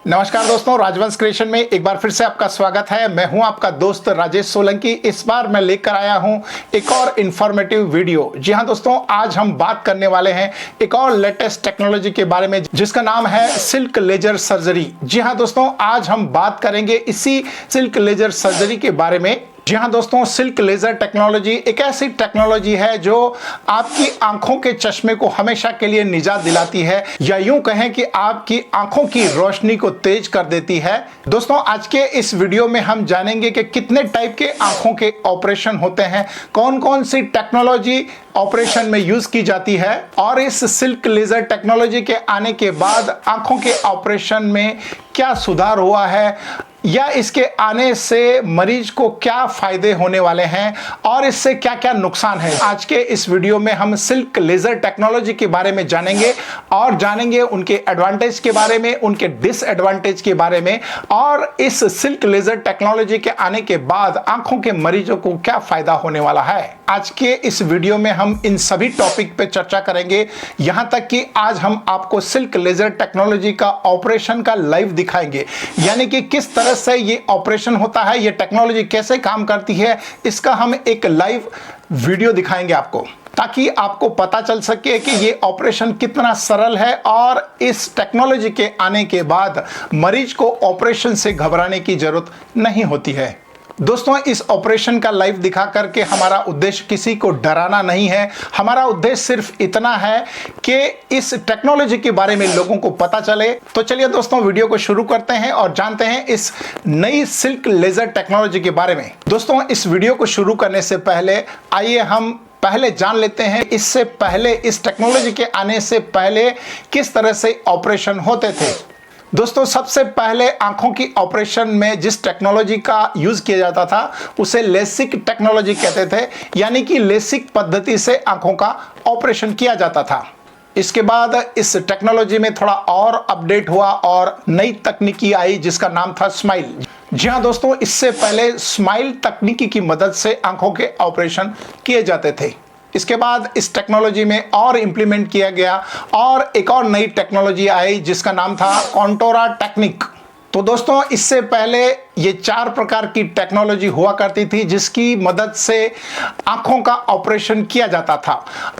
नमस्कार दोस्तों, राजवंश क्रिएशन में एक बार फिर से आपका स्वागत है। मैं हूं आपका दोस्त राजेश सोलंकी। इस बार मैं लेकर आया हूं एक और इंफॉर्मेटिव वीडियो। जी हां दोस्तों, आज हम बात करने वाले हैं एक और लेटेस्ट टेक्नोलॉजी के बारे में जिसका नाम है सिल्क लेजर सर्जरी। जी हां दोस्तों, आज हम बात करेंगे इसी सिल्क लेजर सर्जरी के बारे में। जी हाँ दोस्तों, सिल्क लेजर टेक्नोलॉजी एक ऐसी टेक्नोलॉजी है जो आपकी आंखों के चश्मे को हमेशा के लिए निजात दिलाती है, या यूं कहें कि आपकी आंखों की रोशनी को तेज कर देती है। दोस्तों, आज के इस वीडियो में हम जानेंगे कि कितने टाइप के आंखों के ऑपरेशन होते हैं, कौन कौन सी टेक्नोलॉजी ऑपरेशन में यूज की जाती है, और इस सिल्क लेजर टेक्नोलॉजी के आने के बाद आंखों के ऑपरेशन में क्या सुधार हुआ है, या इसके आने से मरीज को क्या फायदे होने वाले हैं और इससे क्या क्या नुकसान है। आज के इस वीडियो में हम सिल्क लेजर टेक्नोलॉजी के बारे में जानेंगे और जानेंगे उनके एडवांटेज के बारे में, उनके डिसएडवांटेज के बारे में, और इस सिल्क लेजर टेक्नोलॉजी के आने के बाद आंखों के मरीजों को क्या फायदा होने वाला है। आज के इस वीडियो में हम इन सभी टॉपिक पे चर्चा करेंगे, यहां तक कि आज हम आपको सिल्क लेजर टेक्नोलॉजी का ऑपरेशन का लाइव दिखाएंगे, यानी कि किस तरह से ये ऑपरेशन होता है, ये टेक्नोलॉजी कैसे काम करती है, इसका हम एक लाइव वीडियो दिखाएंगे आपको, ताकि आपको पता चल सके कि ये ऑपरेशन कितना सरल है और इस टेक्नोलॉजी के आने के बाद मरीज को ऑपरेशन से घबराने की जरूरत नहीं होती है। दोस्तों, इस ऑपरेशन का लाइव दिखा करके हमारा उद्देश्य किसी को डराना नहीं है। हमारा उद्देश्य सिर्फ इतना है कि इस टेक्नोलॉजी के बारे में लोगों को पता चले। तो चलिए दोस्तों, वीडियो को शुरू करते हैं और जानते हैं इस नई सिल्क लेजर टेक्नोलॉजी के बारे में। दोस्तों, इस वीडियो को शुरू करने से पहले आइए हम पहले जान लेते हैं इससे पहले, इस टेक्नोलॉजी के आने से पहले किस तरह से ऑपरेशन होते थे। दोस्तों, सबसे पहले आंखों की ऑपरेशन में जिस टेक्नोलॉजी का यूज किया जाता था उसे लेसिक टेक्नोलॉजी कहते थे, यानी कि लेसिक पद्धति से आंखों का ऑपरेशन किया जाता था। इसके बाद इस टेक्नोलॉजी में थोड़ा और अपडेट हुआ और नई तकनीकी आई जिसका नाम था स्माइल। जी हाँ दोस्तों, इससे पहले स्माइल तकनीकी की मदद से आंखों के ऑपरेशन किए जाते थे। इसके बाद इस टेक्नोलॉजी में और इंप्लीमेंट किया गया और एक और नई टेक्नोलॉजी आई जिसका नाम था कॉन्टोरा टेक्निक। तो दोस्तों, इससे पहले ये 4 प्रकार की टेक्नोलॉजी हुआ करती थी जिसकी मदद से आंखों का ऑपरेशन किया जाता था।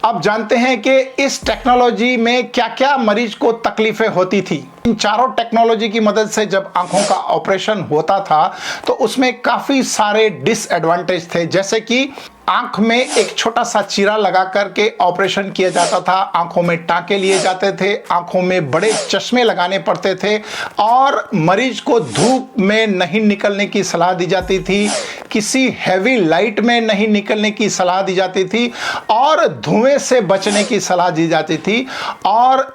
अब जानते हैं कि इस टेक्नोलॉजी में क्या क्या मरीज को तकलीफें होती थी। इन चारों टेक्नोलॉजी की मदद से जब आंखों का ऑपरेशन होता था तो उसमें काफी सारे डिसएडवांटेज थे, जैसे कि आंख में एक छोटा सा चीरा लगा करके ऑपरेशन किया जाता था, आंखों में टांके लिए जाते थे, आंखों में बड़े चश्मे लगाने पड़ते थे, और मरीज को धूप में नहीं निकलने की सलाह दी जाती थी, किसी हैवी लाइट में नहीं निकलने की सलाह दी जाती थी, और धुएं से बचने की सलाह दी जाती थी, और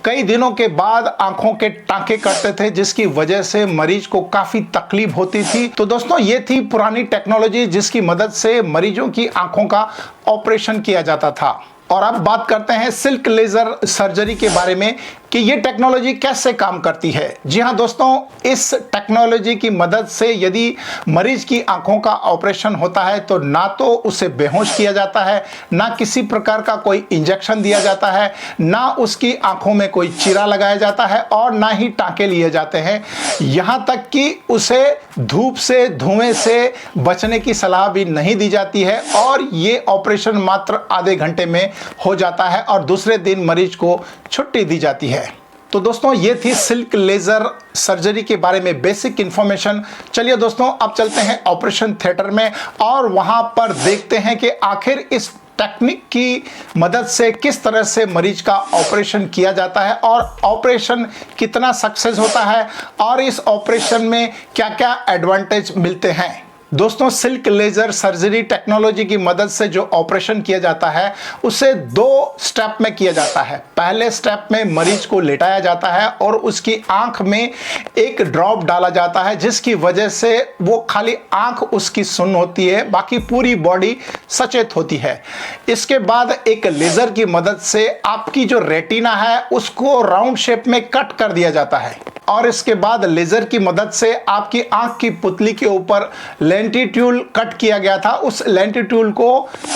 कई दिनों के बाद आंखों के टांके कटते थे जिसकी वजह से मरीज को काफी तकलीफ होती थी। तो दोस्तों, ये थी पुरानी टेक्नोलॉजी जिसकी मदद से मरीजों की आंखों का ऑपरेशन किया जाता था। और अब बात करते हैं सिल्क लेजर सर्जरी के बारे में कि ये टेक्नोलॉजी कैसे काम करती है। जी हाँ दोस्तों, इस टेक्नोलॉजी की मदद से यदि मरीज की आंखों का ऑपरेशन होता है तो ना तो उसे बेहोश किया जाता है, ना किसी प्रकार का कोई इंजेक्शन दिया जाता है, ना उसकी आंखों में कोई चीरा लगाया जाता है, और ना ही टांके लिए जाते हैं। यहाँ तक कि उसे धूप से, धुएं से बचने की सलाह भी नहीं दी जाती है, और ये ऑपरेशन मात्र आधे घंटे में हो जाता है और दूसरे दिन मरीज को छुट्टी दी जाती है। तो दोस्तों, ये थी सिल्क लेजर सर्जरी के बारे में बेसिक इंफॉर्मेशन। चलिए दोस्तों, अब चलते हैं ऑपरेशन थिएटर में और वहां पर देखते हैं कि आखिर इस टेक्निक की मदद से किस तरह से मरीज का ऑपरेशन किया जाता है और ऑपरेशन कितना सक्सेस होता है, और इस ऑपरेशन में क्या क्या एडवांटेज मिलते हैं। दोस्तों, सिल्क लेजर सर्जरी टेक्नोलॉजी की मदद से जो ऑपरेशन किया जाता है उसे 2 स्टेप में किया जाता है। पहले स्टेप में मरीज को लेटाया जाता है और उसकी आंख में एक ड्रॉप डाला जाता है जिसकी वजह से वो खाली आंख उसकी सुन्न होती है, बाकी पूरी बॉडी सचेत होती है। इसके बाद एक लेजर की मदद से आपकी जो रेटिना है उसको राउंड शेप में कट कर दिया जाता है, और इसके बाद लेजर की मदद से आपकी आंख की पुतली के ऊपर लेंटिट्यूल कट किया गया था, उस लेंटिट्यूल को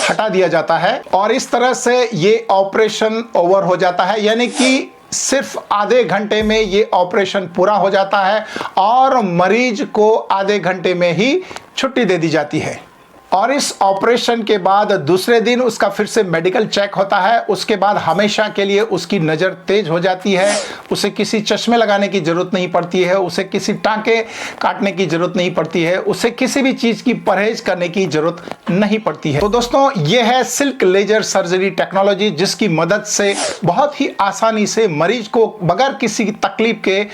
हटा दिया जाता है, और इस तरह से ये ऑपरेशन ओवर हो जाता है। यानी कि सिर्फ आधे घंटे में ये ऑपरेशन पूरा हो जाता है और मरीज को आधे घंटे में ही छुट्टी दे दी जाती है। और इस ऑपरेशन के बाद दूसरे दिन उसका फिर से मेडिकल चेक होता है। उसके बाद हमेशा के लिए उसकी नज़र तेज हो जाती है, उसे किसी चश्मे लगाने की ज़रूरत नहीं पड़ती है, उसे किसी टाँके काटने की ज़रूरत नहीं पड़ती है, उसे किसी भी चीज़ की परहेज करने की ज़रूरत नहीं पड़ती है। तो दोस्तों, ये है सिल्क लेजर सर्जरी टेक्नोलॉजी, जिसकी मदद से बहुत ही आसानी से मरीज को बगैर किसी तकलीफ के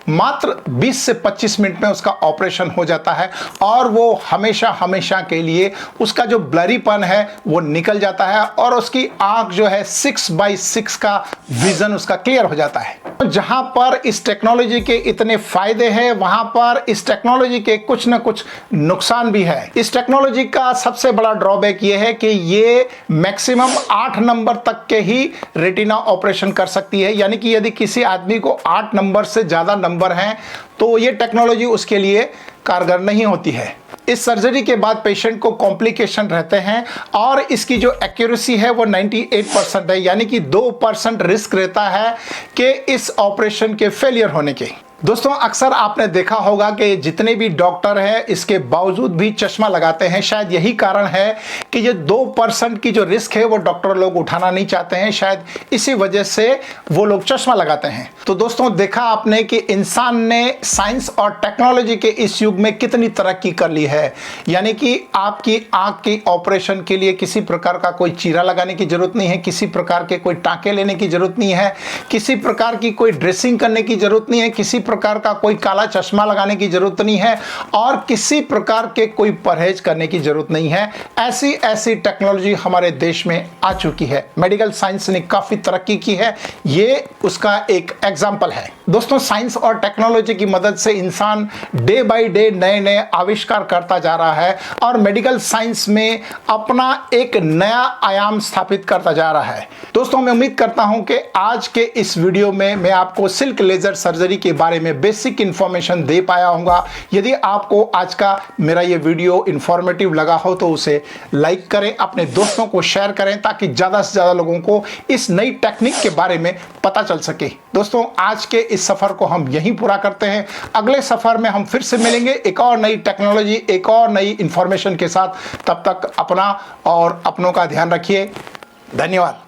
मात्र 20 से 25 मिनट में उसका ऑपरेशन हो जाता है और वो हमेशा हमेशा के लिए उसका जो ब्लरीपन है वो निकल जाता है और उसकी आंख जो है 6/6 का विजन उसका क्लियर हो जाता है। जहां पर इस टेक्नोलॉजी के इतने फायदे हैं, वहां पर इस टेक्नोलॉजी के कुछ ना कुछ नुकसान भी है। इस टेक्नोलॉजी का सबसे बड़ा ड्रॉबैक ये है कि ये मैक्सिमम 8 नंबर तक के ही रेटिना ऑपरेशन कर सकती है, यानी कि यदि किसी आदमी को 8 नंबर से ज्यादा नंबर हैं तो ये टेक्नोलॉजी उसके लिए कारगर नहीं होती है। इस सर्जरी के बाद पेशेंट को कॉम्प्लिकेशन रहते हैं और इसकी जो एक्यूरेसी है वो 98% है, यानी कि 2% रिस्क रहता है कि इस ऑपरेशन के फेलियर होने के। दोस्तों, अक्सर आपने देखा होगा कि जितने भी डॉक्टर हैं इसके बावजूद भी चश्मा लगाते हैं। शायद यही कारण है कि ये 2% की जो रिस्क है वो डॉक्टर लोग उठाना नहीं चाहते हैं, शायद इसी वजह से वो लोग चश्मा लगाते हैं। तो दोस्तों, देखा आपने कि इंसान ने साइंस और टेक्नोलॉजी के इस युग में कितनी तरक्की कर ली है, यानी कि आपकी आंख की ऑपरेशन के लिए किसी प्रकार का कोई चीरा लगाने की जरूरत नहीं है, किसी प्रकार के कोई टाँके लेने की जरूरत नहीं है, किसी प्रकार की कोई ड्रेसिंग करने की जरूरत नहीं है, किसी प्रकार का कोई काला चश्मा लगाने की जरूरत नहीं है और किसी प्रकार के कोई परहेज करने की जरूरत नहीं है। ऐसी टेक्नोलॉजी हमारे देश में आ चुकी है। मेडिकल साइंस ने काफी तरक्की की है, ये उसका एक एग्जाम्पल है। दोस्तों, साइंस और टेक्नोलॉजी की मदद से इंसान डे बाय डे नए नए आविष्कार करता जा रहा है और मेडिकल साइंस में अपना एक नया आयाम स्थापित करता जा रहा है। दोस्तों, मैं उम्मीद करता हूं कि आज के इस वीडियो में मैं आपको सिल्क लेजर सर्जरी के बारे में बेसिक इंफॉर्मेशन दे पाया हूँगा। यदि आपको आज का मेरा ये वीडियो इंफॉर्मेटिव लगा हो तो उसे लाइक करें, अपने दोस्तों को शेयर करें ताकि ज़्यादा से ज़्यादा लोगों को इस नई टेक्निक के बारे में पता चल सके। दोस्तों, आज के इस सफ़र को हम यहीं पूरा करते हैं। अगले सफ़र में हम फिर से मिलेंगे एक और नई टेक्नोलॉजी, एक और नई इंफॉर्मेशन के साथ। तब तक अपना और अपनों का ध्यान रखिए। धन्यवाद।